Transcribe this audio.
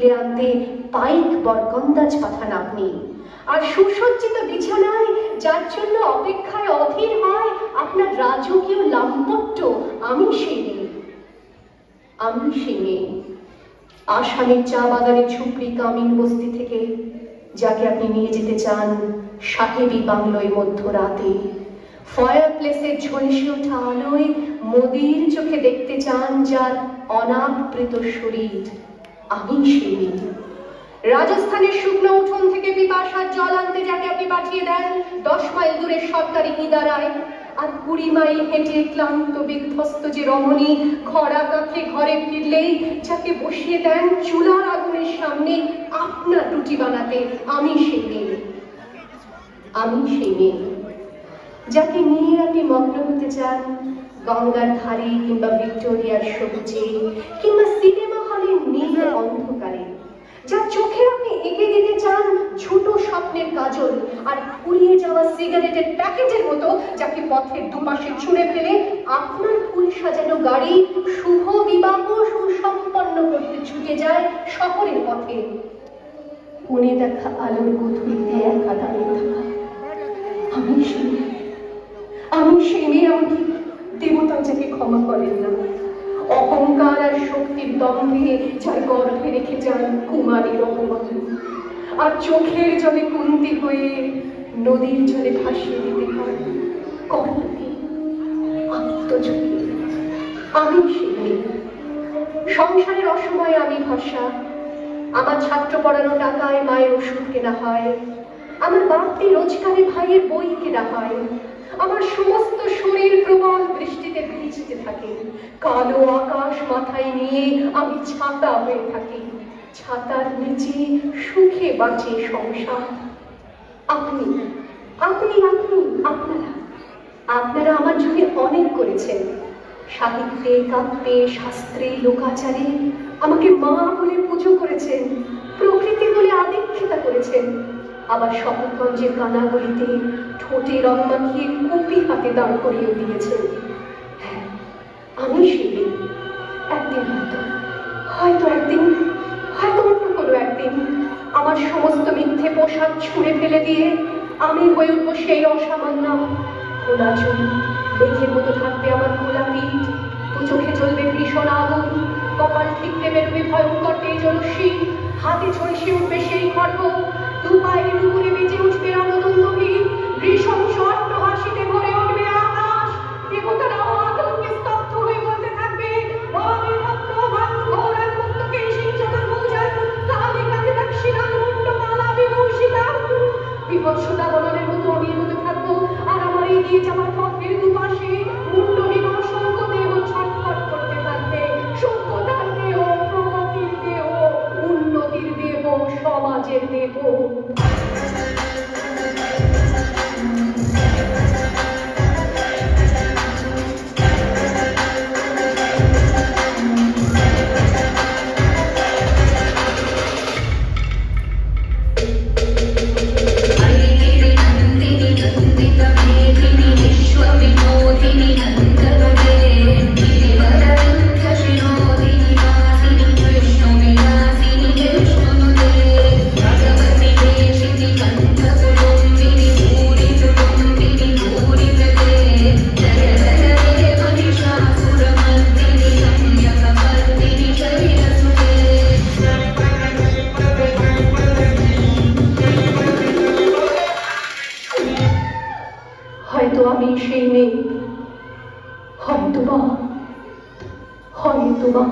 তুলে আনতে পাইক বরকন্দাজ পাঠান আপনি। আর সুসজ্জিত বিছানায় যার জন্য অপেক্ষায় অধীর হয় আপনার রাজকীয় লাম্পট্য, আমি সেই মেয়ে। আমি সেই মেয়ে, আসামের চা বাগানের ঝুপড়ি কামিন বস্তি থেকে যাকে আপনি নিয়ে যেতে চান সাহেবী বাংলোয় মধ্যরাতে। ফায়ার প্লেসের ঝলসে ওঠা আলোয় মোদির চোখে দেখতে চান যার অনাবৃত শরীর, আমি সেই মেয়ে। রাজস্থানের শুকনো উঠোন থেকে পিপাসার জল আনতে যাকে আপনি পাঠিয়ে দেন 10 মাইল দূরের সরকারি ইদারায়, আর 20 মাইল হেঁটে ক্লান্ত বিধ্বস্ত যে রমণী খরা কাঁখে ঘরে ফিরলেই যাকে বসিয়ে দেন চুলার আগুনের সামনে আপনার রুটি বানাতে, আমি সেই মেয়ে। আমি সেই মেয়ে যাকে নিয়ে আপনি মগ্ন হতে চান গঙ্গার ধারে কিংবা ভিক্টোরিয়ার সবুজে কিংবা সিনেমা হলের নীল অন্ধকারে, যার চোখে আপনি এঁকে দিতে চান ছোট স্বপ্নের কাজল আর ফুরিয়ে যাওয়া সিগারেটের প্যাকেটের মতো যাকে পথের দুপাশে ছুঁড়ে ফেলে আপনার ফুল সাজানো গাড়ি শুভ বিবাহ সুসম্পন্ন করতে ছুটে যায় শহরের পথে। কোণে দেখা আলোর গধূলিতে একা দাঁড়িয়ে থাকা, আমি সেই মেয়ে। আমি সেই মেয়ে, এমনকি দেবতা যাকে ক্ষমা করেন না, অহংকার আর শক্তির দম্ভে যার গর্ভে রেখে যান কুমারীর অপমান, আর চোখের জলে কুন্তি হয়ে নদীর জলে ভাসিয়ে দিতে হয় কর্ণকে আত্মঝুঁকি। আমি সেই মেয়ে। সংসারের অসময়ে আমি ভরসা, আমার ছাত্র পড়ানো টাকায় মায়ের ওষুধ কেনা হয়, আমার বাড়তি রোজগারে ভাইয়ের বই কেনা হয়, আমার সমস্ত শরীর প্রবল বৃষ্টিতে ভিজতে থাকে, কালো আকাশ মাথায় নিয়ে আমি ছাতা হয়ে থাকি, ছাতার নিচে সুখে বাঁচে সংসার। আপনি আপনি আপনি আপনারা আপনারা আমার জন্য অনেক করেছেন, সাহিত্যে কাব্যে শাস্ত্রে লোকাচারে আমাকে মা বলে পুজো করেছেন, প্রকৃতি বলে আদিক্ষেতা করেছেন, আবার শহরগঞ্জের কানাগলিতে ঠোঁটে রং মাখিয়ে কুপি হাতে দাঁড় করিয়ে দিয়েছেন। হ্যাঁ, আমি সেই একদিন হয়তো অন্য কোনো একদিন আমার সমস্ত মিথ্যে পোশাক ছুঁড়ে ফেলে দিয়ে আমি হয়ে উঠবো সেই অসামান্য। খোলা চুল, মেঘের মতো থাকবে আমার খোলা পিঠ, দু চোখে জ্বলবে ভীষণ আগুন, কপাল ঠিকতে বেরোবে ভয়ঙ্কর তেজস্বী, হাতে ঝলসে উঠবে সেই খড়গ, দু পায়ের উপরে বেজে উঠবে রণদুন্দুভি, ভীষণ স্বর্ণ হাসিতে ভরে উঠবে আকাশ, দেবতারাও আতঙ্কে স্তব্ধ হয়ে বলতে থাকবে বিভৎসতা বলনের মতো আমি এগোতে থাকবো, আর আমার এগিয়ে যাওয়ার পথের দুপাশে মুন্ড বিমর্ষণ দেহ ছটফট করতে থাকবে সভ্যতার দেহ, প্রগতির দেহ, উন্নতির দেহ, সমাজের দেহ। হয়তো আমি সেই মেয়ে, হয়তো বা